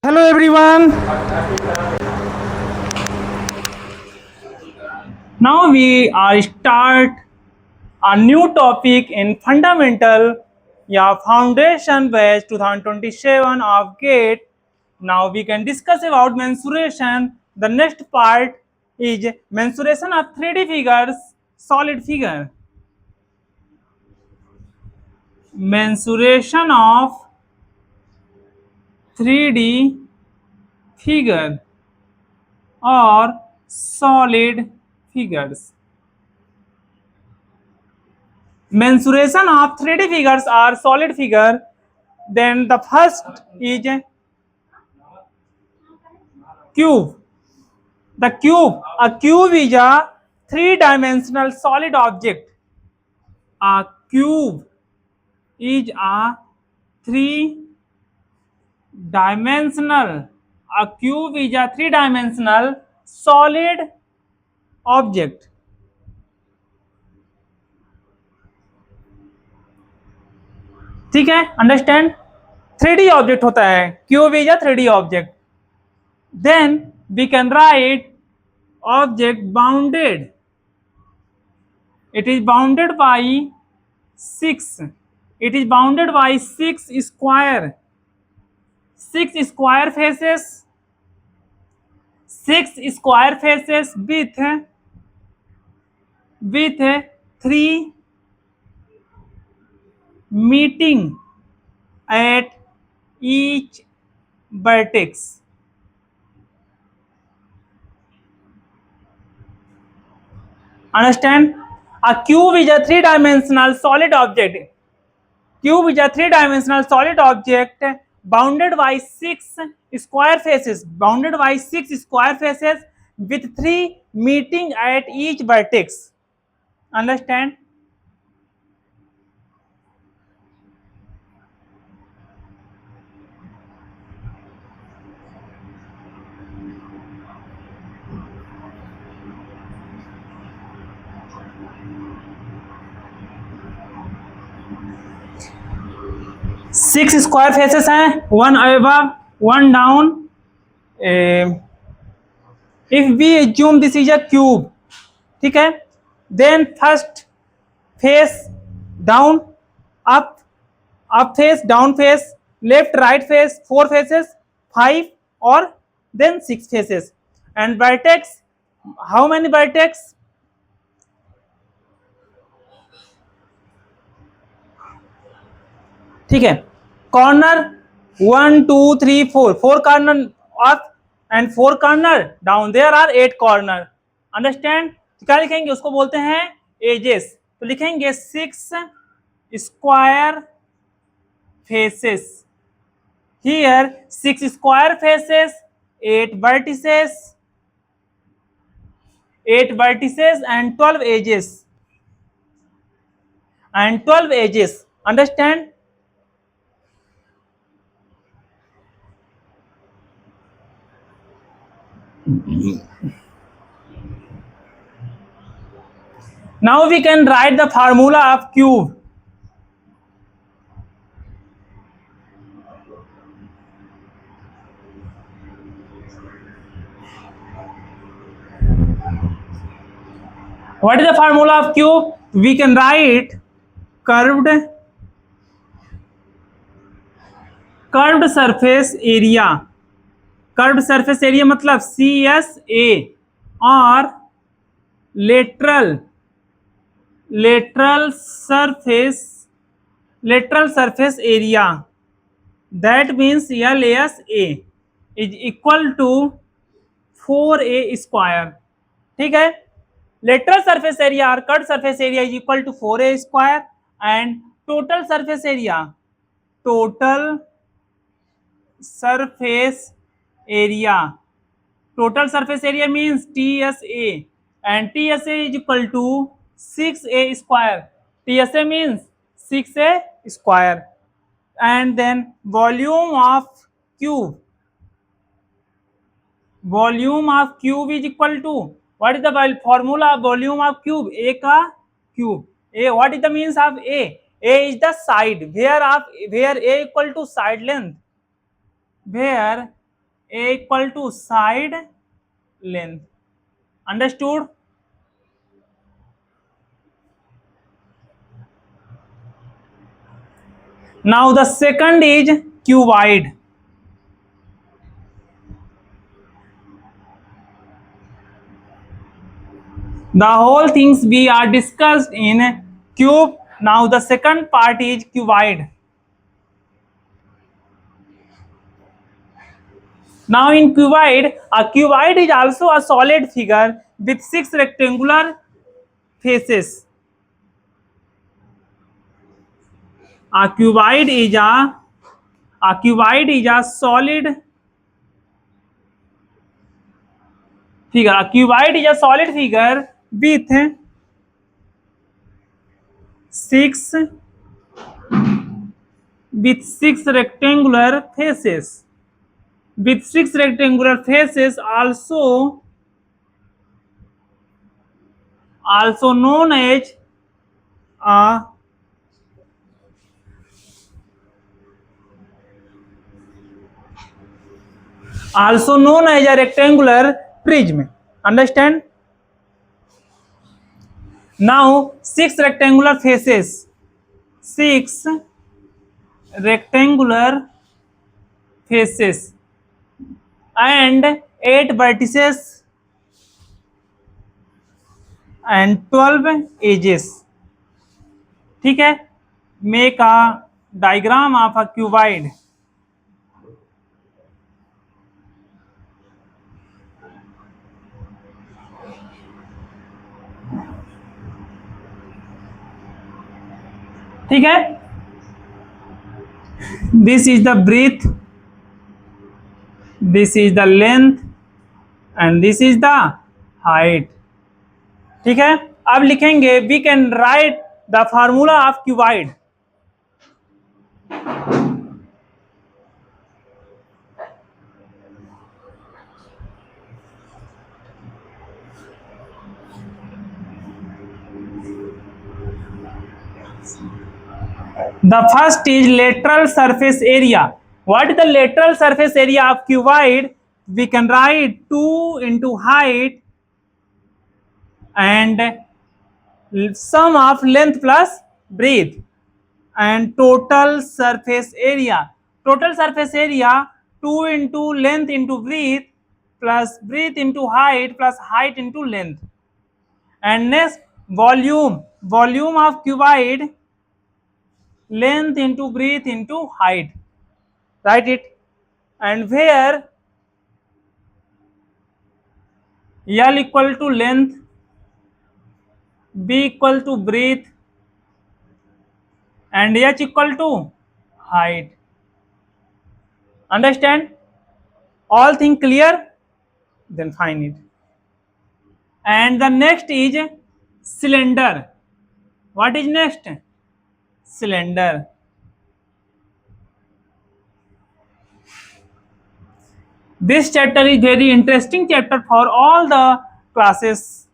Hello everyone. Now we are start a new topic in fundamental foundation batch 2027 of GATE. Now we can discuss about mensuration. The next part is mensuration of 3D figures, solid figure. Mensuration of 3D figure or solid figures. Mensuration of 3D figures or solid figure. Then the first is cube. The cube. A cube is a three-dimensional solid object. A cube is a three-dimensional. A cube is a three-dimensional solid object. ठीक है, understand. 3D object होता है, cube is a 3D object. Then we can write object bounded. It is bounded by 6. It is bounded by 6 square. 6 square faces. 6 square faces with 3 meeting at each vertex. Understand? A cube is a three-dimensional solid object. Cube is a three-dimensional solid object bounded by 6 square faces. Bounded by 6 square faces with 3 meeting at each vertex. Understand? Six square faces हैं, one above one down. If we assume this is a cube, ठीक है, then first face down, up, up face, down face, left right face, 4 faces, 5 और then 6 faces. And vertex, how many vertex? ठीक है, corner 1 2 3 4, 4 corner up and 4 corner down. There are 8 corner. Understand? क्या लिखेंगे? उसको बोलते हैं एजेस. तो लिखेंगे 6 square faces. Here 6 square faces, 8 vertices, 8 vertices and 12 edges. And 12 edges. Understand? Now we can write the formula of cube. What is the formula of cube? We can write curved surface area. Curved surface area मतलब CSA और lateral surface area, that means LSA is equal to 4A square. ठीक है, lateral surface area or curved surface area is equal to 4A square and total surface area means TSA, and TSA is equal to 6A square. TSA means 6A square. And then volume of cube is equal to, what is the formula of volume of cube? A का cube. A, what is the means of A? A is the side, where A equal to side length, where A equal to side length. Understood? Now the second is cuboid. The whole things we are discussed in cube. Now the second part is cuboid. Now in cuboid, a cuboid is also a solid figure with 6 rectangular faces. A cuboid is a solid figure. A cuboid is a solid figure with 6 rectangular faces. With 6 rectangular faces, also known as a rectangular prism. Understand? Now 6 rectangular faces. 6 rectangular faces and 8 vertices and 12 edges. ठीक है? Make a diagram of a cuboid. ठीक है? This is the breadth, this is the length and this is the height. ठीक है? अब लिखेंगे we can write the formula of cuboid. The first is lateral surface area. What is the lateral surface area of cuboid? We can write 2 into height and sum of length plus breadth and total surface area. Total surface area 2 into length into breadth plus breadth into height plus height into length. And next volume of cuboid, length into breadth into height. Write it. And where L equal to length, B equal to breadth and H equal to height. Understand? All thing clear? Then find it. And the next is cylinder. What is next? Cylinder. This chapter is very interesting chapter for all the classes.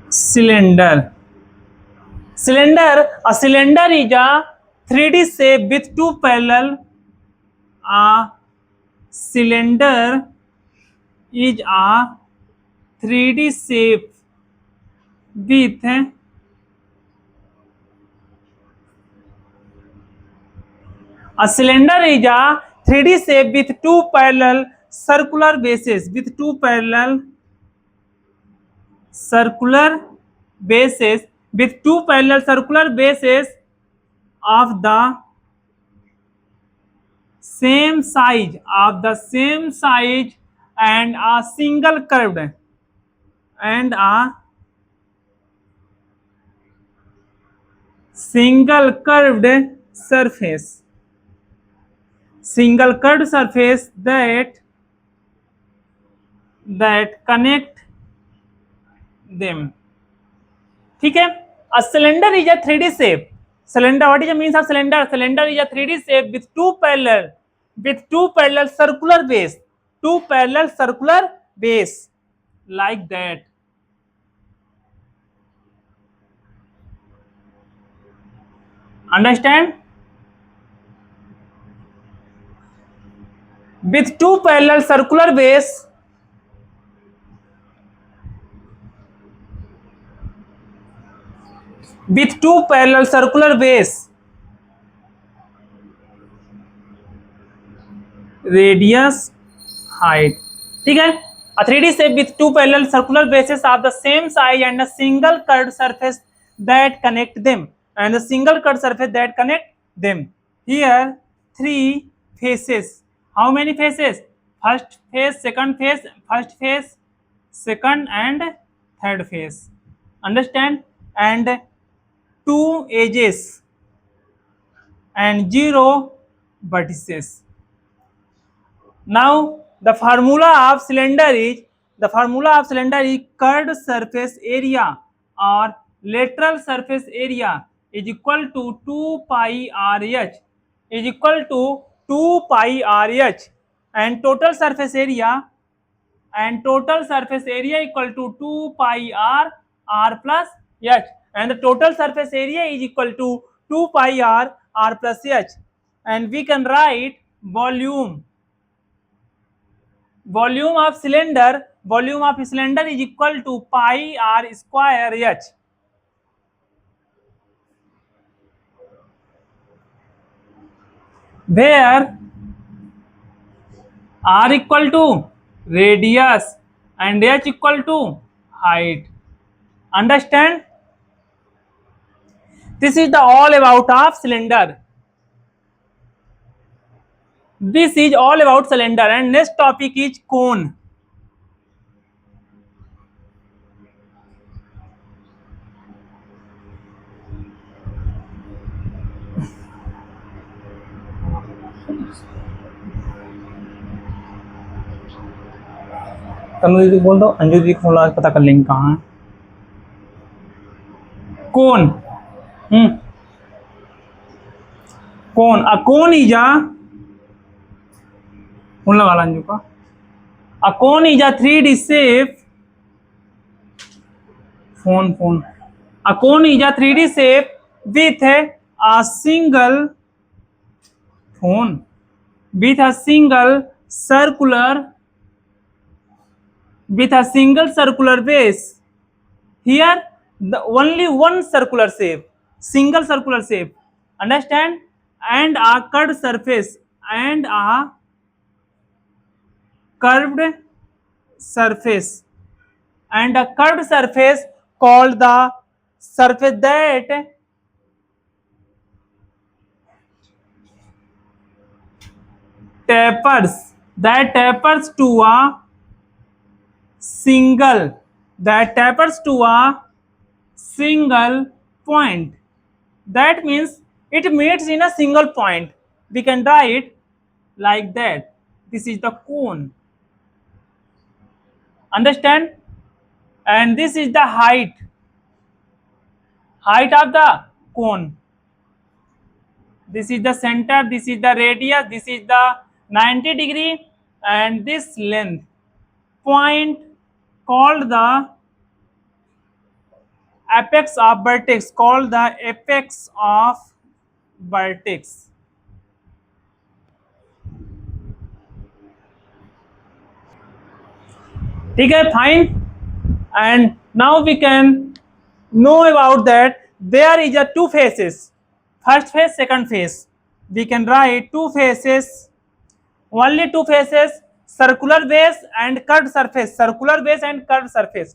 Cylinder. A cylinder is a 3D shape with two parallel. A cylinder is a 3D shape with a cylinder is a 3D shape with two parallel circular bases. With two parallel circular bases of the same size and a single curved surface. Single curved surface that connect them. ठीक है? A cylinder is a 3D shape. Cylinder, what is the means of cylinder? Cylinder is a 3D shape with two parallel circular base. Two parallel circular base like that. Understand? With two parallel circular bays, with two parallel circular bays, radius, height. ठीक है. A 3D shape with two parallel circular bases of the same size and a single curved surface that connect them. And a single curved surface that connect them. Here, three faces. How many faces? First face, second face, first face, second and third face. Understand? And two edges and zero vertices. Now the formula of cylinder is curved surface area or lateral surface area is equal to 2 pi RH is equal to 2 pi RH and total surface area equal to 2 pi R plus H and the total surface area is equal to 2 pi R plus H and we can write volume of cylinder is equal to pi R square H. Where R equal to radius and H equal to height. Understand? This is the all about of cylinder. This is all about cylinder and next topic is cone. तनु दीदी बोल दो, अंजू दीदी को phone पता कर लेंगे कहाँ है कोन. कोन a cone is a phone लगा ला अंजू का. A cone is a 3D shape. phone. A cone is a 3D shape with a single phone with a single circular base. Here the only one circular shape, single circular shape. Understand? And a curved surface called the surface that tapers to a single point. That means it meets in a single point. We can write like that. This is the cone. Understand? And this is the height of the cone. This is the center, this is the radius, this is the 90 degree and this length. Point called the apex of vertex. ठीक है, fine. And now we can know about that there is a two faces, first face, second face. We can write two faces, only two faces, circular base and curved surface.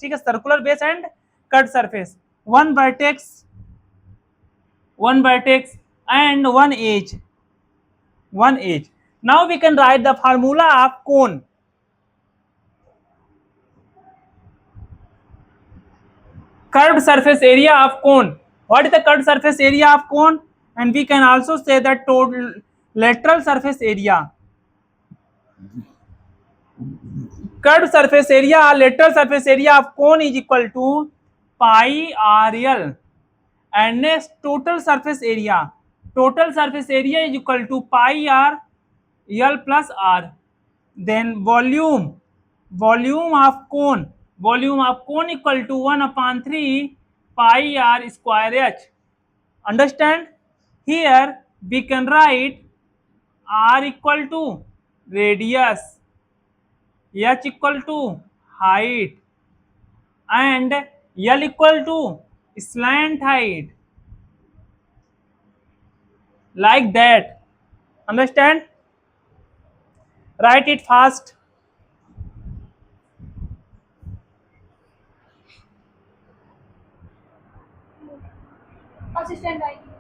ठीक है, circular base and curved surface. One vertex and one edge. Now we can write the formula of cone. Curved surface area of cone. What is the curved surface area of cone? And we can also say that total lateral surface area. Curved surface area or lateral surface area of cone is equal to pi RL. And next, total surface area is equal to pi R L plus R. Then volume of cone equal to 1/3 pi R square H. Understand? Here we can write r equal to radius, h equal to height, and l equal to slant height, like that. Understand? Write it fast. Assistant आएगी।